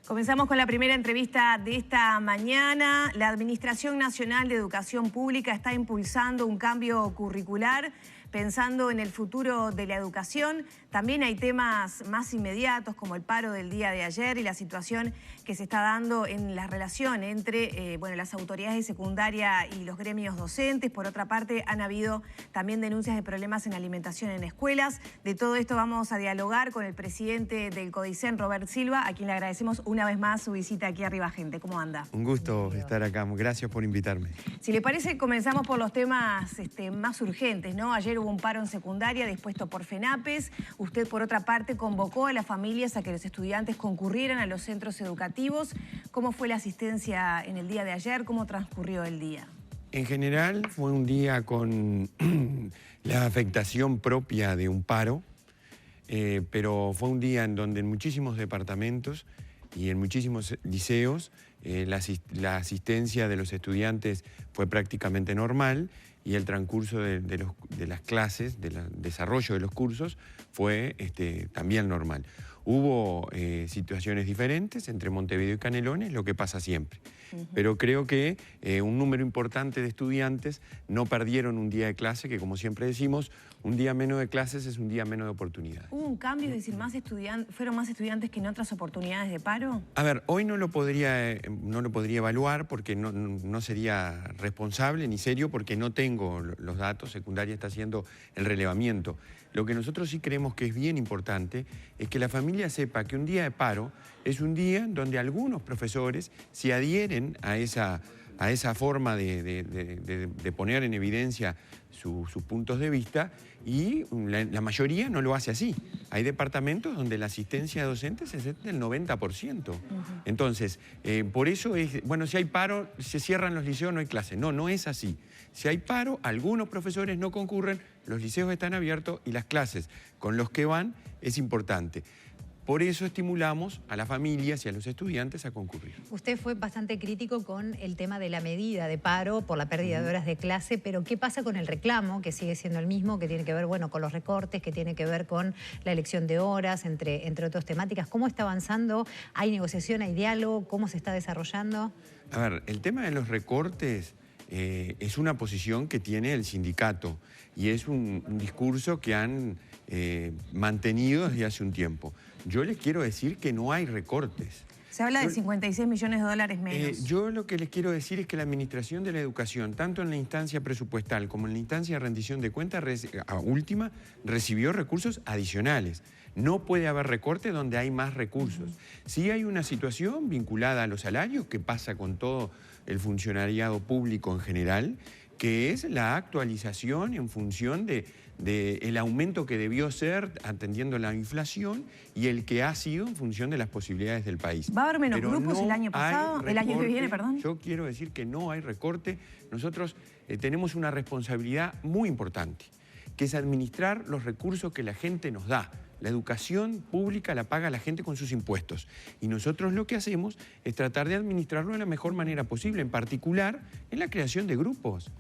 Comenzamos con la primera entrevista de esta mañana. La Administración Nacional de Educación Pública está impulsando un cambio curricular pensando en el futuro de la educación. También hay temas más inmediatos como el paro del día de ayer y la situación que se está dando en la relación entre las autoridades de secundaria y los gremios docentes. Por otra parte, han habido también denuncias de problemas en alimentación en escuelas. De todo esto vamos a dialogar con el presidente del CODICEN, Robert Silva, a quien le agradecemos una vez más su visita aquí a Arriba Gente. ¿Cómo anda? Un gusto estar acá. Gracias por invitarme. Si le parece, comenzamos por los temas más urgentes, ¿no? Ayer hubo un paro en secundaria dispuesto por FENAPES. Usted, por otra parte, convocó a las familias a que los estudiantes concurrieran a los centros educativos. ¿Cómo fue la asistencia en el día de ayer? ¿Cómo transcurrió el día? En general fue un día con la afectación propia de un paro, pero fue un día en donde en muchísimos departamentos y en muchísimos liceos la asistencia de los estudiantes fue prácticamente normal y el transcurso de las clases, del desarrollo de los cursos, fue también normal. Hubo situaciones diferentes entre Montevideo y Canelones, lo que pasa siempre. Pero creo que un número importante de estudiantes no perdieron un día de clase, que como siempre decimos, un día menos de clases es un día menos de oportunidades. ¿Hubo un cambio, es decir, fueron más estudiantes que en otras oportunidades de paro? A ver, hoy no lo podría evaluar porque no sería responsable ni serio porque no tengo los datos. Secundaria está haciendo el relevamiento. Lo que nosotros sí creemos que es bien importante es que la familia sepa que un día de paro es un día donde algunos profesores se adhieren a esa forma de poner en evidencia sus puntos de vista y la mayoría no lo hace así. Hay departamentos donde la asistencia de docentes es del 90%. Entonces, por eso es, bueno, si hay paro, se cierran los liceos, no hay clase. No, no es así. Si hay paro, algunos profesores no concurren, los liceos están abiertos y las clases con los que van es importante. Por eso estimulamos a las familias y a los estudiantes a concurrir. Usted fue bastante crítico con el tema de la medida de paro por la pérdida de horas de clase, pero ¿qué pasa con el reclamo, que sigue siendo el mismo, que tiene que ver con los recortes, que tiene que ver con la elección de horas, entre otras temáticas? ¿Cómo está avanzando? ¿Hay negociación, hay diálogo? ¿Cómo se está desarrollando? A ver, el tema de los recortes es una posición que tiene el sindicato y es un discurso que han mantenido desde hace un tiempo. Yo les quiero decir que no hay recortes. Se habla de 56 millones de dólares menos. Yo lo que les quiero decir es que la Administración de la Educación, tanto en la instancia presupuestal como en la instancia de rendición de cuentas última, recibió recursos adicionales. No puede haber recorte donde hay más recursos. Sí hay una situación vinculada a los salarios, que pasa con todo el funcionariado público en general, que es la actualización en función del aumento que debió ser atendiendo la inflación y el que ha sido en función de las posibilidades del país. ¿Va a haber menos grupos el año pasado? ¿El año que viene, perdón? Yo quiero decir que no hay recorte. Nosotros tenemos una responsabilidad muy importante, que es administrar los recursos que la gente nos da. La educación pública la paga la gente con sus impuestos. Y nosotros lo que hacemos es tratar de administrarlo de la mejor manera posible, en particular en la creación de grupos.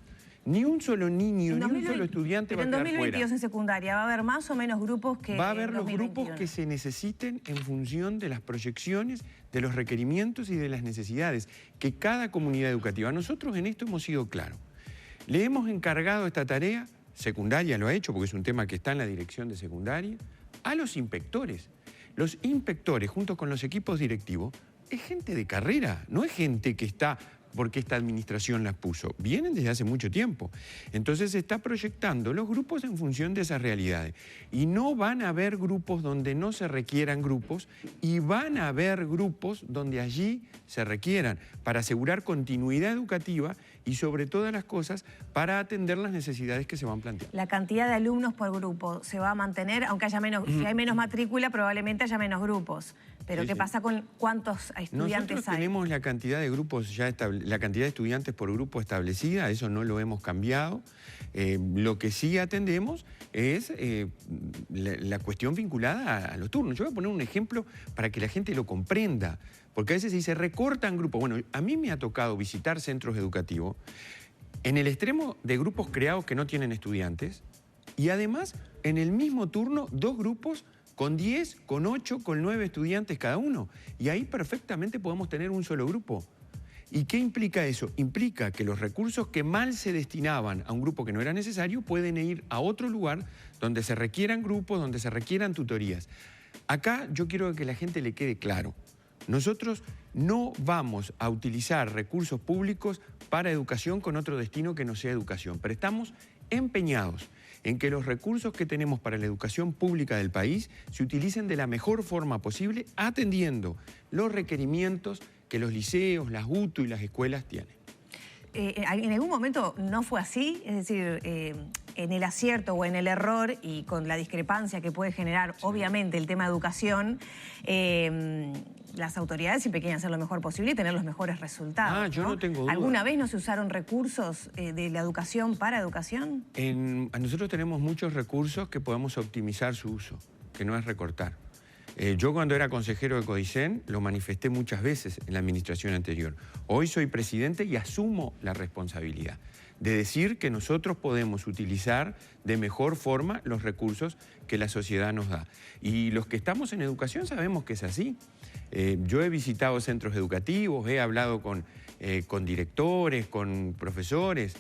Ni un solo niño, ni un solo estudiante va a quedar fuera. En 2022 en secundaria, ¿va a haber más o menos grupos que va a haber en los 2021? grupos que se necesiten en función de las proyecciones, de los requerimientos y de las necesidades que cada comunidad educativa. Nosotros en esto hemos sido claros. Le hemos encargado esta tarea, secundaria lo ha hecho porque es un tema que está en la dirección de secundaria, a los inspectores. Los inspectores, junto con los equipos directivos, es gente de carrera, no es gente que está porque esta administración las puso. Vienen desde hace mucho tiempo. Entonces se está proyectando los grupos en función de esas realidades. Y no van a haber grupos donde no se requieran grupos y van a haber grupos donde allí se requieran para asegurar continuidad educativa y sobre todas las cosas para atender las necesidades que se van planteando. ¿La cantidad de alumnos por grupo se va a mantener? Aunque haya menos, si hay menos matrícula, probablemente haya menos grupos. Pero ¿qué pasa con cuántos estudiantes Nosotros hay? tenemos la cantidad de grupos la cantidad de estudiantes por grupo establecida, eso no lo hemos cambiado. Lo que sí atendemos es la cuestión vinculada a los turnos. Yo voy a poner un ejemplo para que la gente lo comprenda, porque a veces se dice recortan grupos. Bueno, a mí me ha tocado visitar centros educativos en el extremo de grupos creados que no tienen estudiantes y además en el mismo turno 2 grupos con 10, con 8, con 9 estudiantes cada uno. Y ahí perfectamente podemos tener un solo grupo. ¿Y qué implica eso? Implica que los recursos que mal se destinaban a un grupo que no era necesario pueden ir a otro lugar donde se requieran grupos, donde se requieran tutorías. Acá yo quiero que a la gente le quede claro. Nosotros no vamos a utilizar recursos públicos para educación con otro destino que no sea educación, pero estamos empeñados en que los recursos que tenemos para la educación pública del país se utilicen de la mejor forma posible, atendiendo los requerimientos que los liceos, las UTU y las escuelas tienen. ¿En algún momento no fue así? Es decir, en el acierto o en el error y con la discrepancia que puede generar, obviamente, el tema de educación, las autoridades siempre quieren hacer lo mejor posible y tener los mejores resultados. Yo no tengo duda. ¿Alguna vez no se usaron recursos de la educación para educación? Nosotros tenemos muchos recursos que podemos optimizar su uso, que no es recortar. Yo cuando era consejero de Codicen lo manifesté muchas veces en la administración anterior. Hoy soy presidente y asumo la responsabilidad de decir que nosotros podemos utilizar de mejor forma los recursos que la sociedad nos da. Y los que estamos en educación sabemos que es así. Yo he visitado centros educativos, he hablado con directores, con profesores,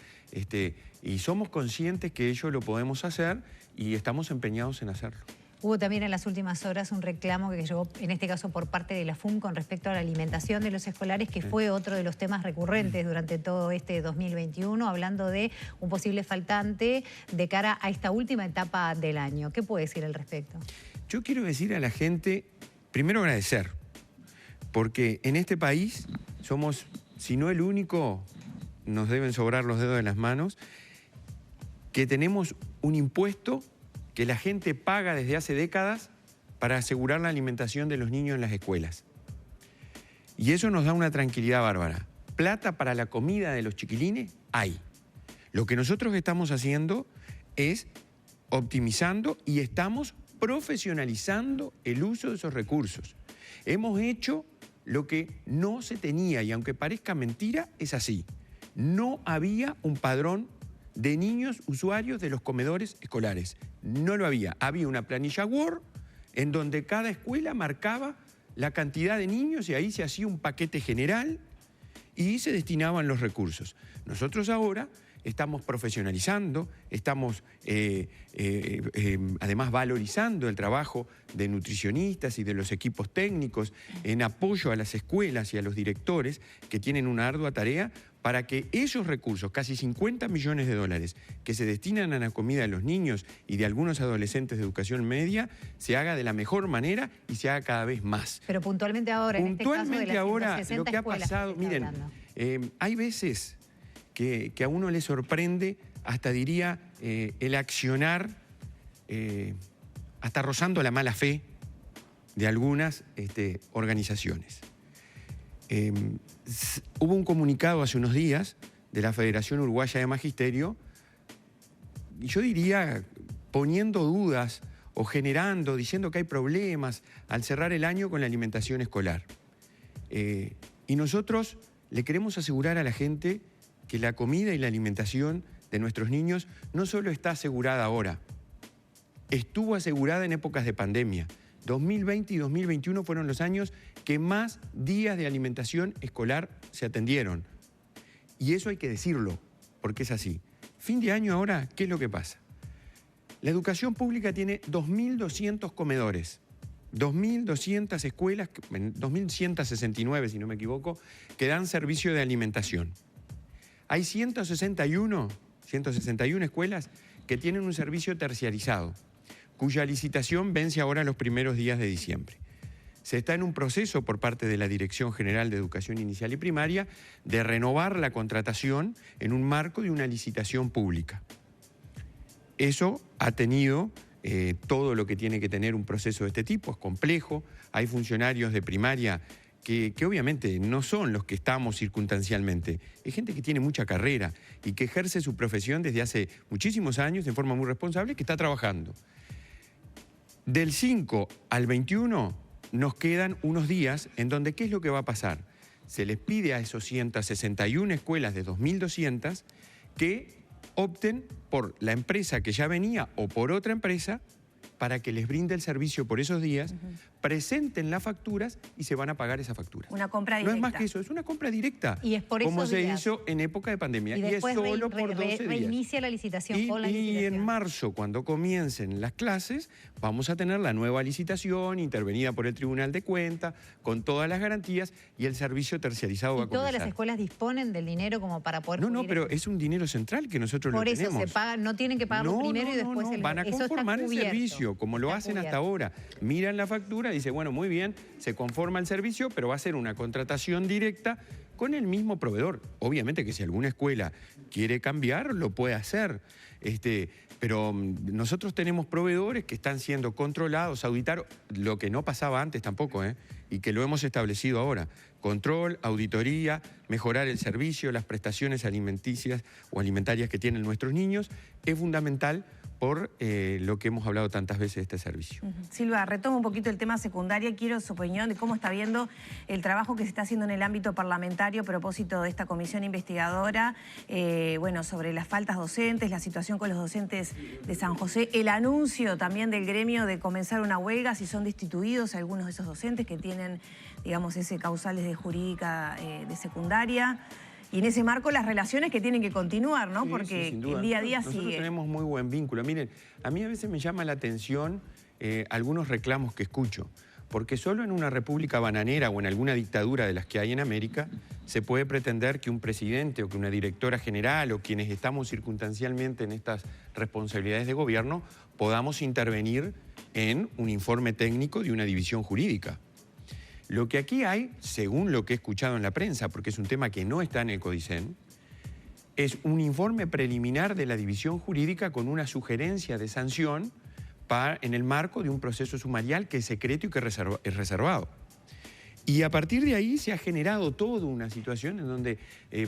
y somos conscientes que ello lo podemos hacer y estamos empeñados en hacerlo. Hubo también en las últimas horas un reclamo que llegó, en este caso por parte de la FUM, con respecto a la alimentación de los escolares, que fue otro de los temas recurrentes durante todo este 2021, hablando de un posible faltante de cara a esta última etapa del año. ¿Qué puede decir al respecto? Yo quiero decir a la gente, primero agradecer, porque en este país somos, si no el único, nos deben sobrar los dedos de las manos, que tenemos un impuesto que la gente paga desde hace décadas para asegurar la alimentación de los niños en las escuelas. Y eso nos da una tranquilidad bárbara. Plata para la comida de los chiquilines hay. Lo que nosotros estamos haciendo es optimizando y estamos profesionalizando el uso de esos recursos. Hemos hecho lo que no se tenía y aunque parezca mentira, es así. No había un padrón de niños usuarios de los comedores escolares. No lo había. Había una planilla Word en donde cada escuela marcaba la cantidad de niños y ahí se hacía un paquete general y se destinaban los recursos. Nosotros ahora estamos profesionalizando, estamos además valorizando el trabajo de nutricionistas y de los equipos técnicos en apoyo a las escuelas y a los directores que tienen una ardua tarea para que esos recursos, casi 50 millones de dólares, que se destinan a la comida de los niños y de algunos adolescentes de educación media, se haga de la mejor manera y se haga cada vez más. Pero puntualmente ahora, en este caso de las ahora, 160 lo que ha pasado, miren, hay veces que a uno le sorprende, hasta diría, el accionar, hasta rozando la mala fe de algunas organizaciones. Hubo un comunicado hace unos días de la Federación Uruguaya de Magisterio, y yo diría, poniendo dudas o generando, diciendo que hay problemas al cerrar el año con la alimentación escolar. Y nosotros le queremos asegurar a la gente que la comida y la alimentación de nuestros niños no solo está asegurada ahora, estuvo asegurada en épocas de pandemia. 2020 y 2021 fueron los años que más días de alimentación escolar se atendieron. Y eso hay que decirlo, porque es así. Fin de año ahora, ¿qué es lo que pasa? La educación pública tiene 2.200 comedores, 2.200 escuelas, 2.169 si no me equivoco, que dan servicio de alimentación. Hay 161 escuelas que tienen un servicio terciarizado, cuya licitación vence ahora los primeros días de diciembre. Se está en un proceso por parte de la Dirección General de Educación Inicial y Primaria de renovar la contratación en un marco de una licitación pública. Eso ha tenido todo lo que tiene que tener un proceso de este tipo, es complejo, hay funcionarios de primaria que obviamente no son los que estamos circunstancialmente, es gente que tiene mucha carrera y que ejerce su profesión desde hace muchísimos años de forma muy responsable, que está trabajando. Del 5 al 21 nos quedan unos días en donde, ¿qué es lo que va a pasar? Se les pide a esos 161 escuelas de 2.200 que opten por la empresa que ya venía o por otra empresa para que les brinde el servicio por esos días, presenten las facturas y se van a pagar esas facturas. Una compra directa. No es más que eso, es una compra directa. Y es por como esos se días. hizo en época de pandemia. Y después es solo por 12 días. reinicia la licitación con la licitación. Y en marzo, cuando comiencen las clases, vamos a tener la nueva licitación intervenida por el Tribunal de Cuentas, con todas las garantías, y el servicio terciarizado va a comenzar. ¿Todas las escuelas disponen del dinero como para poder No, cubrir pero es un dinero central que nosotros por lo eso tenemos. se paga, no tienen que pagarlo primero y después van a conformar el servicio, como lo hacen hasta ahora. Miran la factura y dicen, bueno, muy bien, se conforma el servicio, pero va a ser una contratación directa con el mismo proveedor. Obviamente que si alguna escuela quiere cambiar, lo puede hacer. Pero nosotros tenemos proveedores que están siendo controlados, auditados, lo que no pasaba antes tampoco, y que lo hemos establecido ahora. Control, auditoría, mejorar el servicio, las prestaciones alimenticias o alimentarias que tienen nuestros niños, es fundamental por lo que hemos hablado tantas veces de este servicio. Silva, retomo un poquito el tema secundaria. Quiero su opinión de cómo está viendo el trabajo que se está haciendo en el ámbito parlamentario a propósito de esta comisión investigadora, bueno, sobre las faltas docentes, la situación con los docentes de San José, el anuncio también del gremio de comenzar una huelga si son destituidos algunos de esos docentes que tienen, digamos, ese causales de jurídica de secundaria. Y en ese marco las relaciones que tienen que continuar, ¿no? Sí, porque sin duda. el día a día Nosotros sigue. tenemos muy buen vínculo. Miren, a mí a veces me llama la atención algunos reclamos que escucho, porque solo en una república bananera o en alguna dictadura de las que hay en América se puede pretender que un presidente o que una directora general o quienes estamos circunstancialmente en estas responsabilidades de gobierno podamos intervenir en un informe técnico de una división jurídica. Lo que aquí hay, según lo que he escuchado en la prensa, porque es un tema que no está en el Codicen, es un informe preliminar de la división jurídica con una sugerencia de sanción en el marco de un proceso sumarial que es secreto y que es reservado. Y a partir de ahí se ha generado toda una situación en donde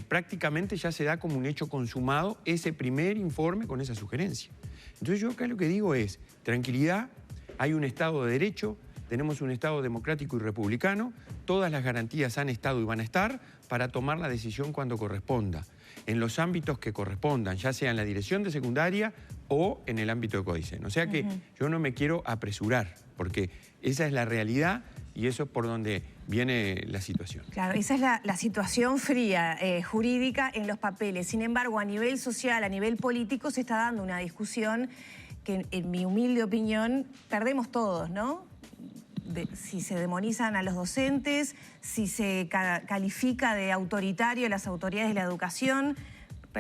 prácticamente ya se da como un hecho consumado ese primer informe con esa sugerencia. Entonces yo acá lo que digo es, tranquilidad, hay un Estado de Derecho, tenemos un Estado democrático y republicano, todas las garantías han estado y van a estar para tomar la decisión cuando corresponda, en los ámbitos que correspondan, ya sea en la dirección de secundaria o en el ámbito de Codicen. O sea que yo no me quiero apresurar, porque esa es la realidad y eso es por donde viene la situación. Claro, esa es la situación fría, jurídica en los papeles. Sin embargo, a nivel social, a nivel político, se está dando una discusión que, en mi humilde opinión, perdemos todos, ¿no? Si se demonizan a los docentes, si se califica de autoritario a las autoridades de la educación.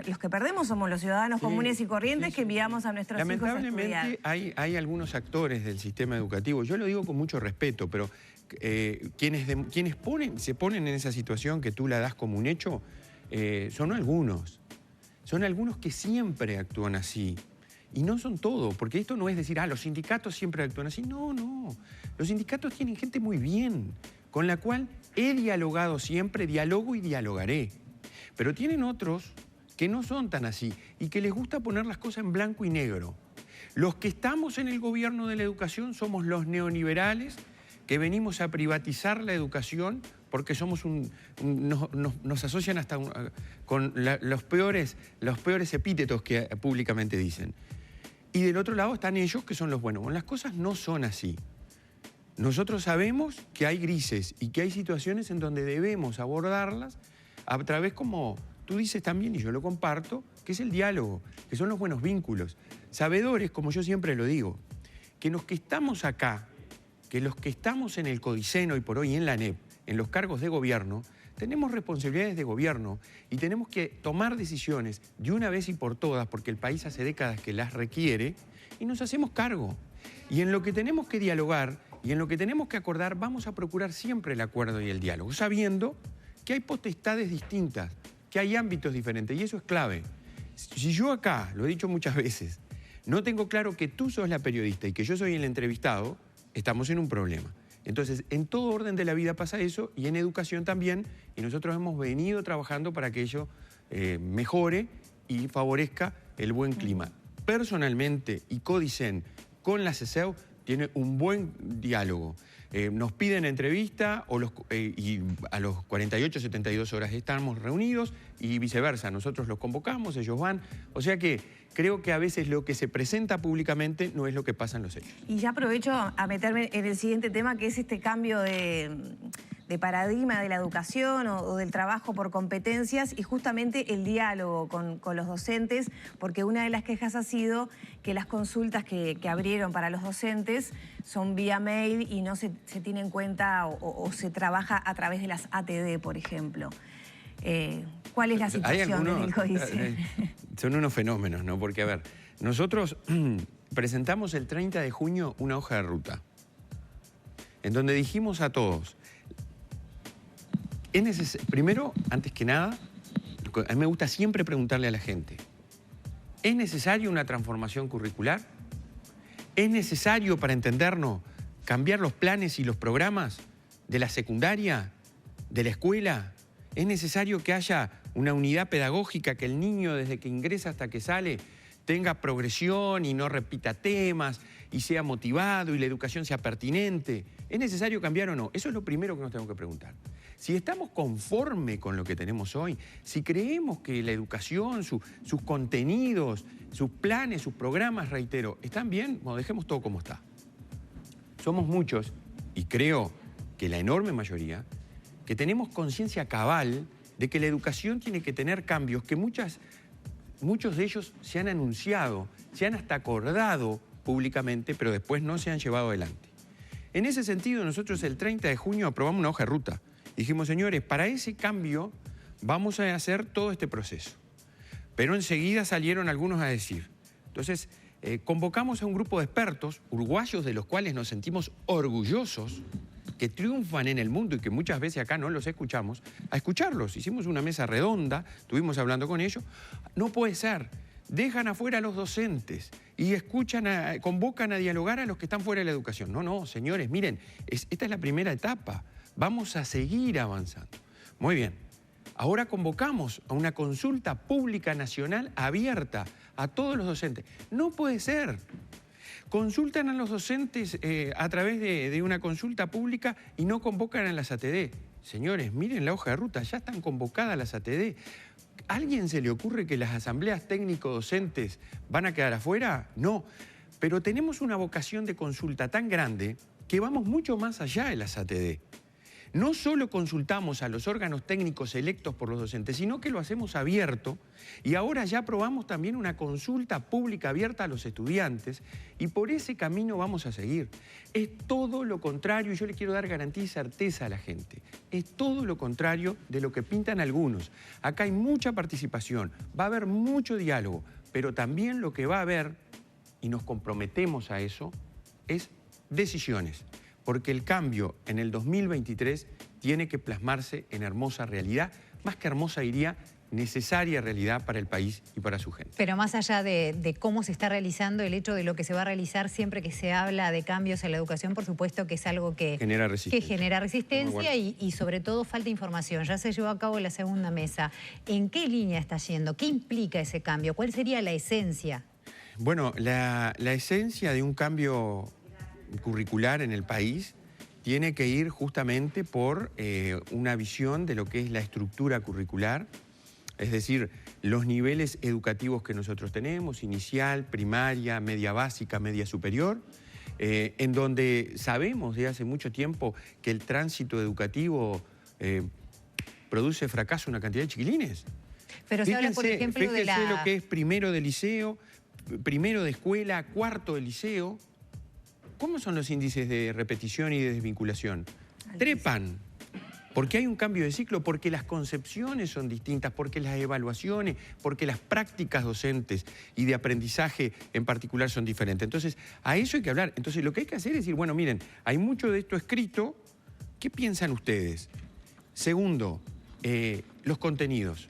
Los que perdemos somos los ciudadanos comunes y corrientes que enviamos a nuestros hijos a estudiar. Lamentablemente hay algunos actores del sistema educativo, yo lo digo con mucho respeto, pero quienes se ponen en esa situación que tú la das como un hecho, son algunos. Son algunos que siempre actúan así. Y no son todos, porque esto no es decir, los sindicatos siempre actúan así. No, no. Los sindicatos tienen gente muy bien, con la cual he dialogado siempre, dialogo y dialogaré. Pero tienen otros que no son tan así y que les gusta poner las cosas en blanco y negro. Los que estamos en el gobierno de la educación somos los neoliberales que venimos a privatizar la educación porque somos nos asocian hasta con los peores epítetos que públicamente dicen. Y del otro lado están ellos que son los buenos. Bueno, las cosas no son así. Nosotros sabemos que hay grises y que hay situaciones en donde debemos abordarlas a través, como tú dices también, y yo lo comparto, que es el diálogo, que son los buenos vínculos. Sabedores, como yo siempre lo digo, que los que estamos acá, que los que estamos en el Codicen hoy por hoy en la ANEP, en los cargos de gobierno, tenemos responsabilidades de gobierno y tenemos que tomar decisiones de una vez y por todas, porque el país hace décadas que las requiere, y nos hacemos cargo. Y en lo que tenemos que dialogar y en lo que tenemos que acordar, vamos a procurar siempre el acuerdo y el diálogo, sabiendo que hay potestades distintas, que hay ámbitos diferentes, y eso es clave. Si yo acá, lo he dicho muchas veces, no tengo claro que tú sos la periodista y que yo soy el entrevistado, estamos en un problema. Entonces, en todo orden de la vida pasa eso, y en educación también, y nosotros hemos venido trabajando para que ello mejore y favorezca el buen clima. Personalmente y Codicen, con la CESEU, tiene un buen diálogo. Nos piden entrevista y a los 48, 72 horas estamos reunidos y viceversa. Nosotros los convocamos, ellos van. O sea que creo que a veces lo que se presenta públicamente no es lo que pasa en los hechos. Y ya aprovecho a meterme en el siguiente tema, que es este cambio de paradigma de la educación o del trabajo por competencias y justamente el diálogo con los docentes, porque una de las quejas ha sido que las consultas que abrieron para los docentes son vía mail y no se tiene en cuenta o se trabaja a través de las ATD, por ejemplo. ¿Cuál es la situación del códice? Son unos fenómenos, ¿no? Porque, a ver, nosotros presentamos el 30 de junio una hoja de ruta en donde dijimos a todos, primero, antes que nada, a mí me gusta siempre preguntarle a la gente, ¿es necesaria una transformación curricular? ¿Es necesario, para entendernos, cambiar los planes y los programas de la secundaria, de la escuela? ¿Es necesario que haya una unidad pedagógica, que el niño desde que ingresa hasta que sale tenga progresión y no repita temas y sea motivado y la educación sea pertinente? ¿Es necesario cambiar o no? Eso es lo primero que nos tenemos que preguntar. Si estamos conformes con lo que tenemos hoy, si creemos que la educación, sus contenidos, sus planes, sus programas, reitero, están bien, bueno, dejemos todo como está. Somos muchos, y creo que la enorme mayoría, que tenemos conciencia cabal de que la educación tiene que tener cambios que muchos de ellos se han anunciado, se han hasta acordado públicamente, pero después no se han llevado adelante. En ese sentido, nosotros el 30 de junio aprobamos una hoja de ruta. Dijimos, señores, para ese cambio vamos a hacer todo este proceso. Pero enseguida salieron algunos a decir. Entonces, convocamos a un grupo de expertos, uruguayos, de los cuales nos sentimos orgullosos, que triunfan en el mundo y que muchas veces acá no los escuchamos, a escucharlos. Hicimos una mesa redonda, estuvimos hablando con ellos. No puede ser. Dejan afuera a los docentes y convocan a dialogar a los que están fuera de la educación. No, no, señores, miren, esta es la primera etapa. Vamos a seguir avanzando. Muy bien. Ahora convocamos a una consulta pública nacional abierta a todos los docentes. No puede ser. Consultan a los docentes a través de una consulta pública y no convocan a las ATD. Señores, miren la hoja de ruta, ya están convocadas las ATD. ¿A alguien se le ocurre que las asambleas técnico-docentes van a quedar afuera? No, pero tenemos una vocación de consulta tan grande que vamos mucho más allá de las ATD. No solo consultamos a los órganos técnicos electos por los docentes, sino que lo hacemos abierto y ahora ya aprobamos también una consulta pública abierta a los estudiantes y por ese camino vamos a seguir. Es todo lo contrario, y yo le quiero dar garantía y certeza a la gente, es todo lo contrario de lo que pintan algunos. Acá hay mucha participación, va a haber mucho diálogo, pero también lo que va a haber, y nos comprometemos a eso, es decisiones. Porque el cambio en el 2023 tiene que plasmarse en hermosa realidad, más que hermosa diría, necesaria realidad para el país y para su gente. Pero más allá de cómo se está realizando, el hecho de lo que se va a realizar siempre que se habla de cambios en la educación, por supuesto que es algo que genera resistencia y sobre todo falta información. Ya se llevó a cabo la segunda mesa. ¿En qué línea está yendo? ¿Qué implica ese cambio? ¿Cuál sería la esencia? Bueno, la esencia de un cambio curricular en el país tiene que ir justamente por una visión de lo que es la estructura curricular, es decir, los niveles educativos que nosotros tenemos, inicial, primaria, media básica, media superior, en donde sabemos de hace mucho tiempo que el tránsito educativo produce fracaso en una cantidad de chiquilines. Pero se habla, por ejemplo, de la... Fíjense lo que es primero de liceo, primero de escuela, cuarto de liceo. ¿Cómo son los índices de repetición y de desvinculación? Trepan, porque hay un cambio de ciclo, porque las concepciones son distintas, porque las evaluaciones, porque las prácticas docentes y de aprendizaje en particular son diferentes. Entonces, a eso hay que hablar. Entonces, lo que hay que hacer es decir, bueno, miren, hay mucho de esto escrito, ¿qué piensan ustedes? Segundo, los contenidos.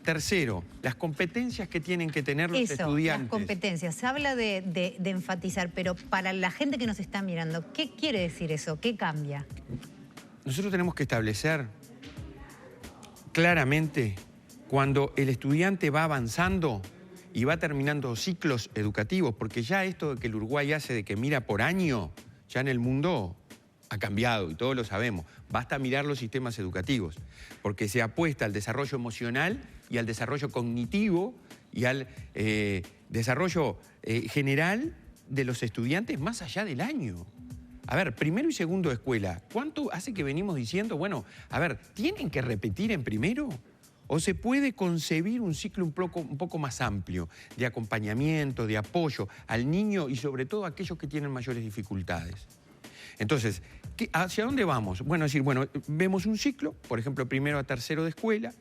Tercero, las competencias que tienen que tener los estudiantes. Las competencias. Se habla de enfatizar, pero para la gente que nos está mirando, ¿qué quiere decir eso? ¿Qué cambia? Nosotros tenemos que establecer claramente cuando el estudiante va avanzando y va terminando ciclos educativos, porque ya esto de que el Uruguay hace de que mira por año, ya en el mundo ha cambiado y todos lo sabemos. Basta mirar los sistemas educativos, porque se apuesta al desarrollo emocional y al desarrollo cognitivo y al desarrollo general de los estudiantes más allá del año. A ver, primero y segundo de escuela, ¿cuánto hace que venimos diciendo, bueno, a ver, ¿tienen que repetir en primero? ¿O se puede concebir un ciclo un poco más amplio de acompañamiento, de apoyo al niño y sobre todo a aquellos que tienen mayores dificultades? Entonces, ¿hacia dónde vamos? Bueno, vemos un ciclo, por ejemplo, primero a tercero de escuela,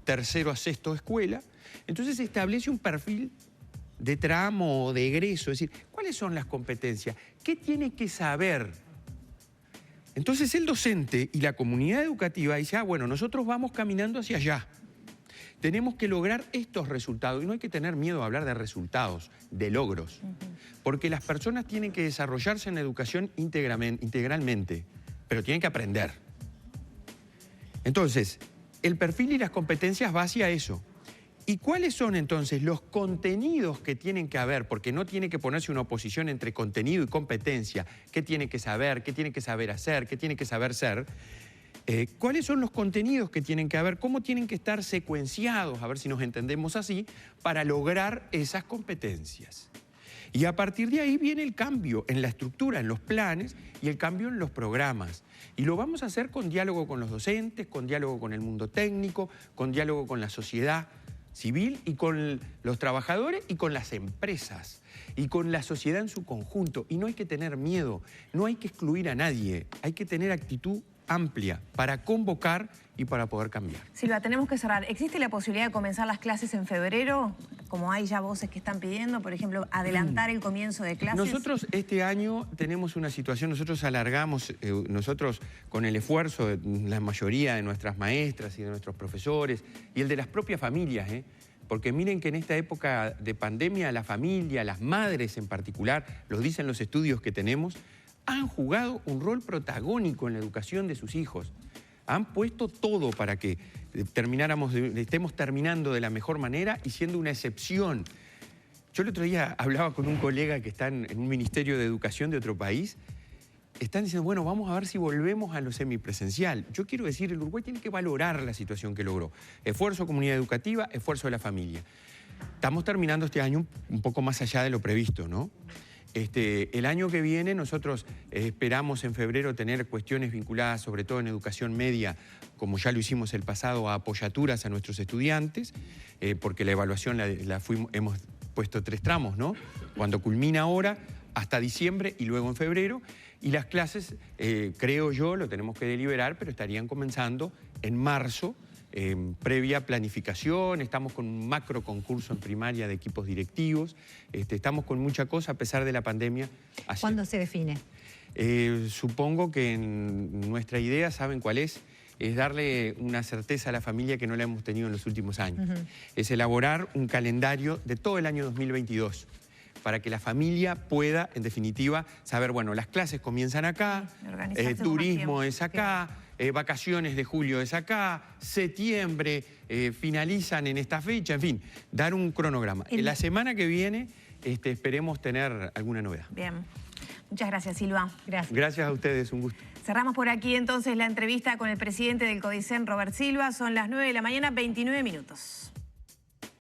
tercero a sexto de escuela, entonces se establece un perfil de tramo o de egreso, es decir, ¿cuáles son las competencias? ¿Qué tiene que saber? Entonces el docente y la comunidad educativa dice, bueno, nosotros vamos caminando hacia allá. Tenemos que lograr estos resultados y no hay que tener miedo a hablar de resultados, de logros, porque las personas tienen que desarrollarse en la educación integralmente, pero tienen que aprender. Entonces, el perfil y las competencias va hacia eso. ¿Y cuáles son entonces los contenidos que tienen que haber? Porque no tiene que ponerse una oposición entre contenido y competencia. ¿Qué tiene que saber? ¿Qué tiene que saber hacer? ¿Qué tiene que saber ser? ¿Cuáles son los contenidos que tienen que haber? ¿Cómo tienen que estar secuenciados? A ver si nos entendemos así, para lograr esas competencias. Y a partir de ahí viene el cambio en la estructura, en los planes y el cambio en los programas. Y lo vamos a hacer con diálogo con los docentes, con diálogo con el mundo técnico, con diálogo con la sociedad civil y con los trabajadores y con las empresas y con la sociedad en su conjunto. Y no hay que tener miedo, no hay que excluir a nadie, hay que tener actitud amplia para convocar y para poder cambiar. Silva, tenemos que cerrar. ¿Existe la posibilidad de comenzar las clases en febrero? Como hay ya voces que están pidiendo, por ejemplo, adelantar el comienzo de clases. Nosotros este año tenemos una situación, nosotros alargamos, nosotros con el esfuerzo de la mayoría de nuestras maestras y de nuestros profesores y el de las propias familias, porque miren que en esta época de pandemia la familia, las madres en particular, los dicen los estudios que tenemos, han jugado un rol protagónico en la educación de sus hijos. Han puesto todo para que estemos terminando de la mejor manera y siendo una excepción. Yo el otro día hablaba con un colega que está en un ministerio de educación de otro país. Están diciendo, bueno, vamos a ver si volvemos a lo semipresencial. Yo quiero decir, el Uruguay tiene que valorar la situación que logró. Esfuerzo comunidad educativa, esfuerzo de la familia. Estamos terminando este año un poco más allá de lo previsto, ¿no? El año que viene nosotros esperamos en febrero tener cuestiones vinculadas sobre todo en educación media, como ya lo hicimos el pasado, a apoyaturas a nuestros estudiantes, porque la evaluación hemos puesto 3 tramos, ¿no? Cuando culmina ahora, hasta diciembre y luego en febrero, y las clases, creo yo, lo tenemos que deliberar, pero estarían comenzando en marzo, previa planificación, estamos con un macro concurso en primaria de equipos directivos, estamos con mucha cosa a pesar de la pandemia. ¿Cuándo se define? Supongo que nuestra idea, ¿saben cuál es? Es darle una certeza a la familia que no la hemos tenido en los últimos años. Es elaborar un calendario de todo el año 2022 para que la familia pueda, en definitiva, saber, bueno, las clases comienzan acá, turismo es acá, vacaciones de julio es acá, septiembre finalizan en esta fecha, en fin, dar un cronograma. La semana que viene esperemos tener alguna novedad. Bien. Muchas gracias, Silva. Gracias. Gracias a ustedes, un gusto. Cerramos por aquí entonces la entrevista con el presidente del CODICEN, Robert Silva. Son las 9 de la mañana, 29 minutos.